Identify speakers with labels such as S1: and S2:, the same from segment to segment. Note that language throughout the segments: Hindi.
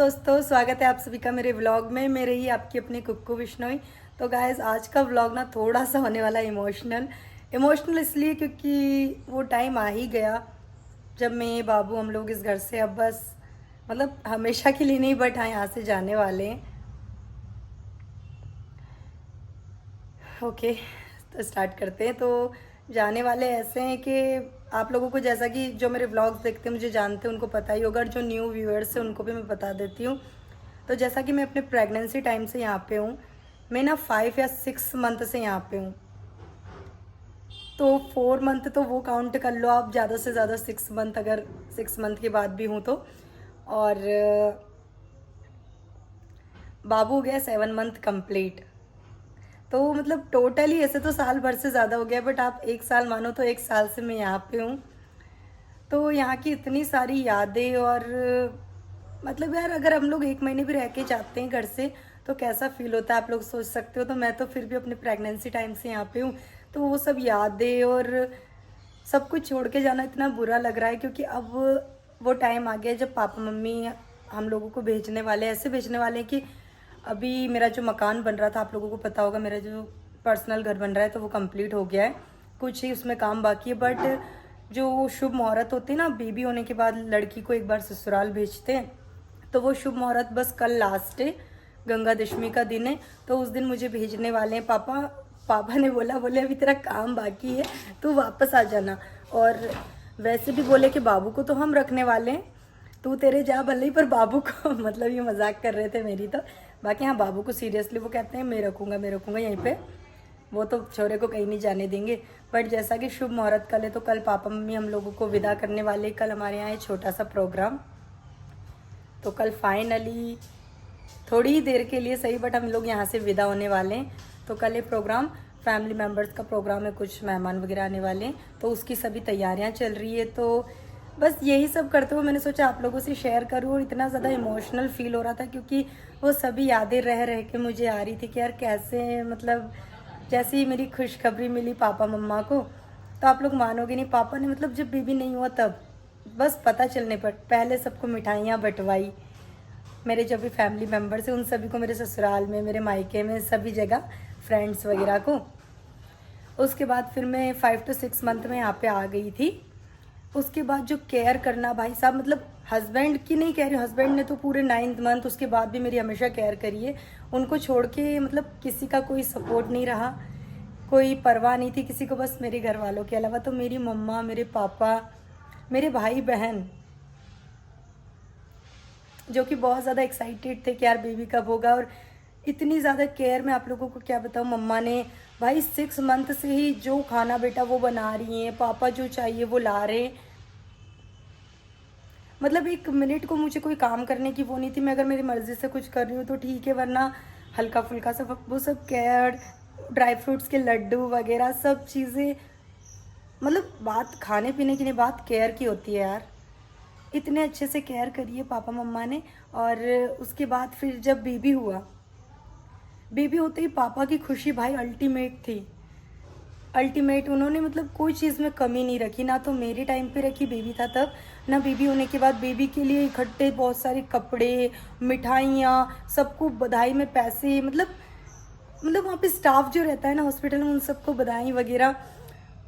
S1: दोस्तों, स्वागत है आप सभी का मेरे व्लॉग में। मेरे ही आपकी अपनी कुक्कू बिश्नोई। तो गाइस, आज का व्लॉग ना थोड़ा सा होने वाला इमोशनल इसलिए क्योंकि वो टाइम आ ही गया जब मैं बाबू हम लोग इस घर से अब बस मतलब हमेशा के लिए नहीं, बट हाँ यहाँ से जाने वाले हैं। ओके, तो स्टार्ट करते हैं। तो जाने वाले ऐसे हैं कि आप लोगों को, जैसा कि जो मेरे व्लॉग्स देखते हैं मुझे जानते हैं, उनको पता ही होगा। जो न्यू व्यूअर्स हैं उनको भी मैं बता देती हूँ। तो जैसा कि मैं अपने प्रेगनेंसी टाइम से यहाँ पे हूँ, मैं ना 5 या 6 मंथ से यहाँ पे हूँ। तो 4 मंथ तो वो काउंट कर लो आप, ज़्यादा से ज़्यादा 6 मंथ, अगर 6 मंथ के बाद भी हूँ तो। और बाबू हो गया 7 मंथ कंप्लीट। तो मतलब टोटली ऐसे तो साल भर से ज़्यादा हो गया, बट आप 1 साल मानो तो 1 साल से मैं यहाँ पे हूँ। तो यहाँ की इतनी सारी यादें, और मतलब यार अगर हम लोग 1 महीने भी रह के जाते हैं घर से तो कैसा फील होता है आप लोग सोच सकते हो। तो मैं तो फिर भी अपने प्रेगनेंसी टाइम से यहाँ पे हूँ, तो वो सब यादें और सब कुछ छोड़ के जाना इतना बुरा लग रहा है, क्योंकि अब वो टाइम आ गया जब पापा मम्मी हम लोगों को भेजने वाले, ऐसे भेजने वाले हैं कि अभी मेरा जो मकान बन रहा था, आप लोगों को पता होगा, मेरा जो पर्सनल घर बन रहा है तो वो कंप्लीट हो गया है। कुछ ही उसमें काम बाकी है, बट जो शुभ मुहूर्त होती है ना, बेबी होने के बाद लड़की को एक बार ससुराल भेजते हैं, तो वो शुभ मुहूर्त बस कल लास्ट है, गंगा दशमी का दिन है। तो उस दिन मुझे भेजने वाले हैं पापा। पापा ने बोले अभी तेरा काम बाकी है, तू वापस आ जाना। और वैसे भी बोले कि बाबू को तो हम रखने वाले हैं, तू तेरे जा भले ही, पर बाबू को मतलब ये मजाक कर रहे थे मेरी तो। बाकी हाँ, बाबू को सीरियसली वो कहते हैं मैं रखूँगा यहीं पे, वो तो छोरे को कहीं नहीं जाने देंगे। बट जैसा कि शुभ मुहूर्त कल है, तो कल पापा मम्मी हम लोगों को विदा करने वाले। कल हमारे यहाँ है छोटा सा प्रोग्राम, तो कल फाइनली थोड़ी ही देर के लिए सही, बट हम लोग यहाँ से विदा होने वाले हैं। तो कल ये प्रोग्राम फैमिली मेम्बर्स का प्रोग्राम है, कुछ मेहमान वगैरह आने वाले हैं, तो उसकी सभी तैयारियाँ चल रही है। तो बस यही सब करते हुए मैंने सोचा आप लोगों से शेयर करूँ। और इतना ज़्यादा इमोशनल फील हो रहा था, क्योंकि वो सभी यादें रह रह के मुझे आ रही थी कि यार कैसे, मतलब जैसे ही मेरी खुशखबरी मिली पापा मम्मा को, तो आप लोग मानोगे नहीं, पापा ने मतलब जब बेबी नहीं हुआ तब बस पता चलने पर पहले सबको मिठाइयाँ बंटवाई। मेरे जो भी फैमिली मेम्बर्स हैं उन सभी को, मेरे ससुराल में, मेरे मायके में, सभी जगह, फ्रेंड्स वगैरह को। उसके बाद फिर मैं 5 to 6 मंथ में यहाँ पे आ गई थी। उसके बाद जो केयर करना भाई साहब, मतलब हस्बैंड की नहीं कह रही हूँ, हस्बैंड ने तो पूरे 9th मंथ उसके बाद भी मेरी हमेशा केयर करी है। उनको छोड़ के मतलब किसी का कोई सपोर्ट नहीं रहा, कोई परवाह नहीं थी किसी को, बस मेरे घर वालों के अलावा। तो मेरी मम्मा, मेरे पापा, मेरे भाई बहन, जो कि बहुत ज़्यादा एक्साइटेड थे कि यार बेबी कब होगा। और इतनी ज़्यादा केयर, मैं आप लोगों को क्या बताऊँ, मम्मा ने भाई 6 मंथ से ही जो खाना बेटा वो बना रही हैं, पापा जो चाहिए वो ला रहे हैं। मतलब 1 मिनट को मुझे कोई काम करने की वो नहीं थी। मैं अगर मेरी मर्ज़ी से कुछ कर रही हूँ तो ठीक है, वरना हल्का फुल्का सा वो सब केयर, ड्राई फ्रूट्स के लड्डू वगैरह सब चीज़ें, मतलब बात खाने पीने की नहीं, बात केयर की होती है यार। इतने अच्छे से केयर करी है पापा मम्मा ने। और उसके बाद फिर जब बेबी हुआ, बेबी होते ही पापा की खुशी भाई अल्टीमेट थी, अल्टीमेट। उन्होंने मतलब कोई चीज़ में कमी नहीं रखी, ना तो मेरे टाइम पे रखी, बेबी था तब, ना बेबी होने के बाद। बेबी के लिए इकट्ठे बहुत सारे कपड़े, मिठाइयाँ, सबको बधाई में पैसे, मतलब वहाँ पे स्टाफ जो रहता है ना हॉस्पिटल में, उन सबको बधाई वगैरह,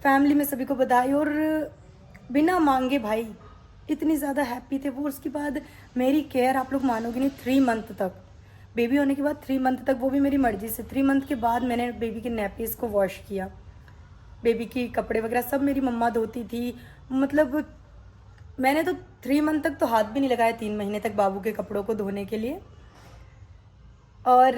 S1: फैमिली में सभी को बधाई, और बिना मांगे भाई इतनी ज़्यादा हैप्पी थे वो। उसके बाद मेरी केयर आप लोग मानोगे नहीं, 3 मंथ तक, बेबी होने के बाद 3 मंथ तक, वो भी मेरी मर्जी से। 3 मंथ के बाद मैंने बेबी के नैपीज़ को वॉश किया, बेबी की कपड़े वगैरह सब मेरी मम्मा धोती थी। मतलब मैंने तो 3 मंथ तक तो हाथ भी नहीं लगाया, 3 महीने तक बाबू के कपड़ों को धोने के लिए। और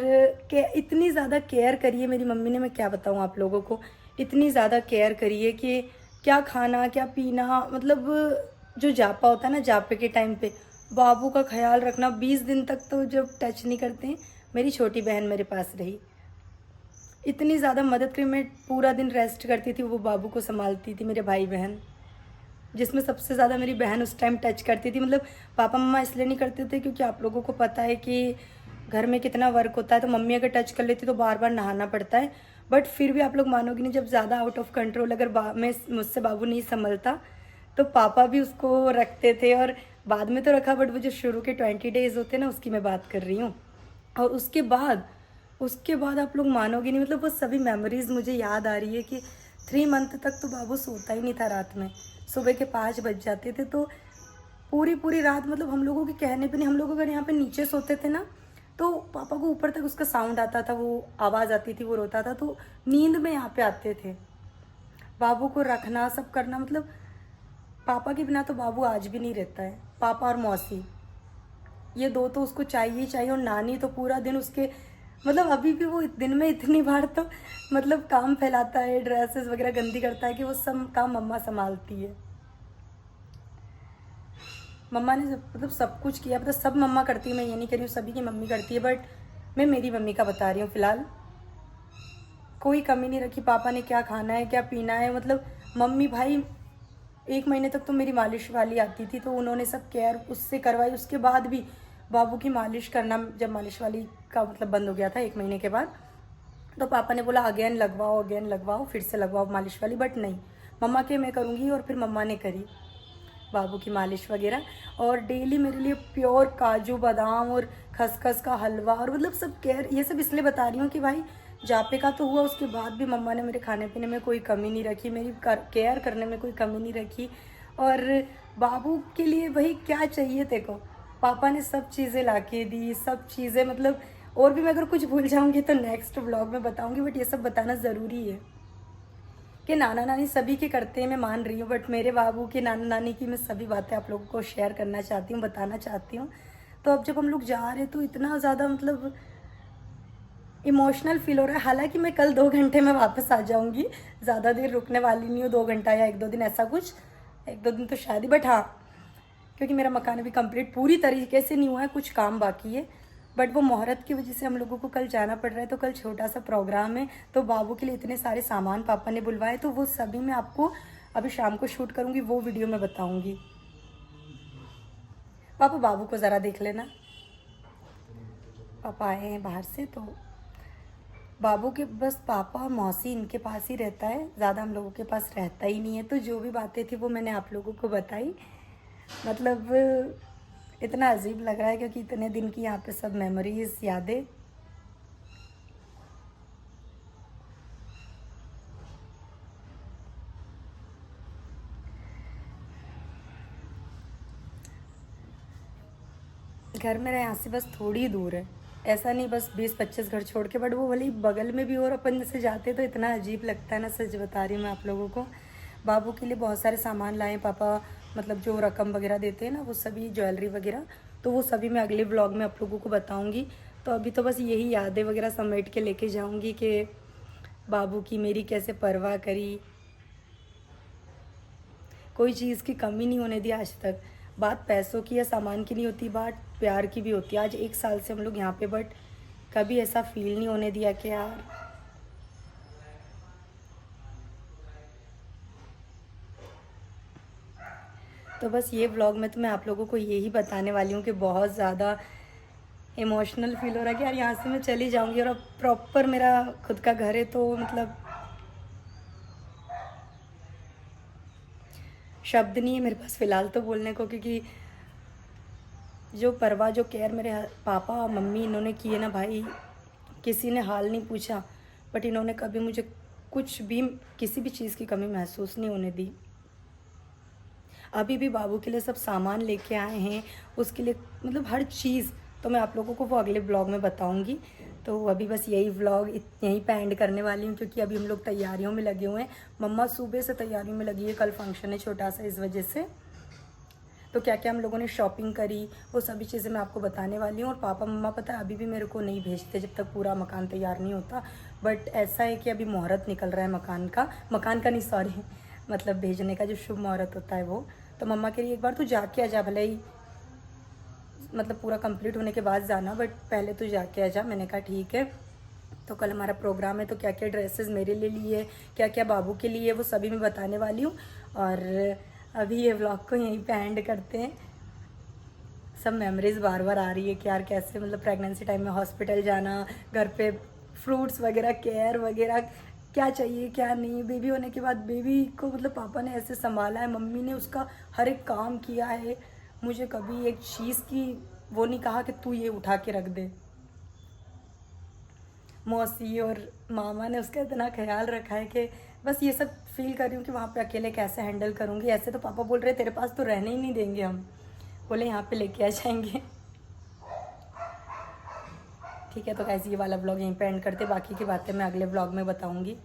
S1: इतनी ज़्यादा केयर करी है मेरी मम्मी ने, मैं क्या बताऊँ आप लोगों को, इतनी ज़्यादा केयर करी है कि क्या खाना क्या पीना, मतलब जो जापा होता है ना, जापे के टाइम पे बाबू का ख्याल रखना। 20 दिन तक तो जब टच नहीं करते हैं, मेरी छोटी बहन मेरे पास रही, इतनी ज़्यादा मदद करी। मैं पूरा दिन रेस्ट करती थी, वो बाबू को संभालती थी, मेरे भाई बहन, जिसमें सबसे ज़्यादा मेरी बहन उस टाइम टच करती थी। मतलब पापा मम्मा इसलिए नहीं करते थे क्योंकि आप लोगों को पता है कि घर में कितना वर्क होता है, तो मम्मी अगर टच कर लेती तो बार बार नहाना पड़ता है। बट फिर भी आप लोग मानोगे नहीं, जब ज़्यादा आउट ऑफ कंट्रोल अगर मुझसे बाबू नहीं संभलता, तो पापा भी उसको रखते थे। और बाद में तो रखा, बट वो जो शुरू के 20 डेज़ होते हैं ना, उसकी मैं बात कर रही हूँ। और उसके बाद आप लोग मानोगे नहीं, मतलब वो सभी मेमोरीज़ मुझे याद आ रही है कि 3 मंथ तक तो बाबू सोता ही नहीं था रात में। सुबह के 5 बज जाते थे, तो पूरी पूरी रात, मतलब हम लोगों के कहने पे नहीं, हम लोग अगर यहाँ पे नीचे सोते थे ना, तो पापा को ऊपर तक उसका साउंड आता था, वो आवाज़ आती थी, वो रोता था, तो नींद में यहाँ पे आते थे। बाबू को रखना, सब करना, मतलब पापा के बिना तो बाबू आज भी नहीं रहता है। पापा और मौसी, ये दो तो उसको चाहिए ही चाहिए। और नानी तो पूरा दिन उसके, मतलब अभी भी वो दिन में इतनी बार तो मतलब काम फैलाता है, ड्रेसेस वगैरह गंदी करता है, कि वो सब काम मम्मा संभालती है। मम्मा ने मतलब सब कुछ किया, मतलब सब मम्मा करती है, मैं ये नहीं कह रही हूँ सभी की मम्मी करती है, बट मैं मेरी मम्मी का बता रही हूँ फ़िलहाल। कोई कमी नहीं रखी, पापा ने क्या खाना है क्या पीना है, मतलब मम्मी भाई 1 महीने तक तो मेरी मालिश वाली आती थी, तो उन्होंने सब केयर उससे करवाई। उसके बाद भी बाबू की मालिश करना, जब मालिश वाली का मतलब बंद हो गया था 1 महीने के बाद, तो पापा ने बोला अगेन लगवाओ, फिर से लगवाओ मालिश वाली, बट नहीं, मम्मा के मैं करूँगी। और फिर मम्मा ने करी बाबू की मालिश वगैरह। और डेली मेरे लिए प्योर काजू बादाम और खसखस का हलवा, और मतलब सब केयर, ये सब इसलिए बता रही हूँ कि भाई जापे का तो हुआ, उसके बाद भी मम्मा ने मेरे खाने पीने में कोई कमी नहीं रखी, मेरी केयर करने में कोई कमी नहीं रखी। और बाबू के लिए भाई क्या चाहिए तेको, पापा ने सब चीज़ें ला के दी, सब चीज़ें, मतलब और भी मैं अगर कुछ भूल जाऊँगी तो नेक्स्ट व्लॉग में बताऊँगी, बट ये सब बताना ज़रूरी है कि नाना नानी सभी के करते हैं, मैं मान रही हूँ, बट मेरे बाबू के नाना नानी की मैं सभी बातें आप लोगों को शेयर करना चाहती हूँ, बताना चाहती हूँ। तो अब जब हम लोग जा रहे हैं तो इतना ज़्यादा मतलब इमोशनल फील हो रहा है। हालांकि मैं कल 2 घंटे में वापस आ जाऊँगी, ज़्यादा देर रुकने वाली नहीं हूँ, 2 घंटा या 1-2 दिन ऐसा कुछ, 1-2 दिन तो शायद ही, बट हाँ, क्योंकि मेरा मकान अभी कंप्लीट पूरी तरीके से नहीं हुआ है, कुछ काम बाकी है। बट वो मुहूर्त की वजह से हम लोगों को कल जाना पड़ रहा है, तो कल छोटा सा प्रोग्राम है, तो बाबू के लिए इतने सारे सामान पापा ने बुलवाए, तो वो सभी मैं आपको अभी शाम को शूट करूँगी, वो वीडियो में बताऊँगी। पापा बाबू को ज़रा देख लेना, पापा आए हैं बाहर से, तो बाबू के बस पापा और मौसी इनके पास ही रहता है, ज़्यादा हम लोगों के पास रहता ही नहीं है। तो जो भी बातें थी वो मैंने आप लोगों को बताई। मतलब इतना अजीब लग रहा है क्योंकि इतने दिन की यहाँ पे सब मेमोरीज, यादें। घर मेरा यहाँ से बस थोड़ी दूर है, ऐसा नहीं बस 20-25 घर छोड़ के, बट वो भले ही बगल में भी और अपन जैसे जाते तो इतना अजीब लगता है ना, सच बता रही हूँ मैं आप लोगों को। बाबू के लिए बहुत सारे सामान लाए पापा, मतलब जो रकम वगैरह देते हैं ना, वो सभी ज्वेलरी वगैरह, तो वो सभी मैं अगले व्लॉग में आप लोगों को बताऊँगी। तो अभी तो बस यही यादें वगैरह समेट के लेके जाऊँगी कि बाबू की मेरी कैसे परवाह करी, कोई चीज़ की कमी नहीं होने दी आज तक। बात पैसों की या सामान की नहीं होती, बात प्यार की भी होती है। आज 1 साल से हम लोग यहाँ पे, बट कभी ऐसा फील नहीं होने दिया कि यार तो बस ये व्लॉग में तो मैं आप लोगों को यही बताने वाली हूँ कि बहुत ज़्यादा इमोशनल फील हो रहा है कि यार यहाँ से मैं चली जाऊँगी, और अब प्रॉपर मेरा खुद का घर है, तो मतलब शब्द नहीं है मेरे पास फ़िलहाल तो बोलने को, क्योंकि जो परवाह, जो केयर मेरे पापा और मम्मी इन्होंने की है ना भाई, किसी ने हाल नहीं पूछा, बट इन्होंने कभी मुझे कुछ भी, किसी भी चीज़ की कमी महसूस नहीं होने दी। अभी भी बाबू के लिए सब सामान लेके आए हैं, उसके लिए मतलब हर चीज़, तो मैं आप लोगों को वो अगले ब्लॉग में बताऊंगी। तो अभी बस यही व्लॉग यहीं पे एंड करने वाली हूँ, क्योंकि अभी हम लोग तैयारियों में लगे हुए हैं। मम्मा सुबह से तैयारियों में लगी है, कल फंक्शन है छोटा सा, इस वजह से। तो क्या क्या हम लोगों ने शॉपिंग करी, वो सभी चीज़ें मैं आपको बताने वाली हूँ। और पापा मम्मा पता है अभी भी मेरे को नहीं भेजते जब तक पूरा मकान तैयार नहीं होता। बट ऐसा है कि अभी मुहूर्त निकल रहा है मकान का नहीं, सॉरी, मतलब भेजने का जो शुभ मुहूर्त होता है वो। तो मम्मा के लिए एक बार तू जाके आ जा, भले ही मतलब पूरा कंप्लीट होने के बाद जाना, बट पहले तू जाके आ जा। मैंने कहा ठीक है। तो कल हमारा प्रोग्राम है, तो क्या क्या ड्रेसेस मेरे लिए लिए, क्या क्या बाबू के लिए, वो सभी मैं बताने वाली हूँ। और अभी ये व्लॉग को यहीं पे एंड करते हैं। सब मेमोरीज बार बार आ रही है कि यार कैसे, मतलब प्रेगनेंसी टाइम में हॉस्पिटल जाना, घर पे फ्रूट्स वगैरह, केयर वगैरह, क्या चाहिए क्या नहीं। बेबी होने के बाद बेबी को मतलब पापा ने ऐसे संभाला है, मम्मी ने उसका हर एक काम किया है, मुझे कभी एक चीज़ की वो नहीं कहा कि तू ये उठा के रख दे। मौसी और मामा ने उसका इतना ख्याल रखा है कि बस ये सब फील कर रही हूँ कि वहाँ पे अकेले कैसे हैंडल करूँगी। ऐसे तो पापा बोल रहे तेरे पास तो रहने ही नहीं देंगे हम, बोले यहाँ पे लेके आ जाएंगे। ठीक है, तो गाइस ये वाला ब्लॉग यहीं पे एंड करते, बाकी की बातें मैं अगले ब्लॉग में बताऊँगी।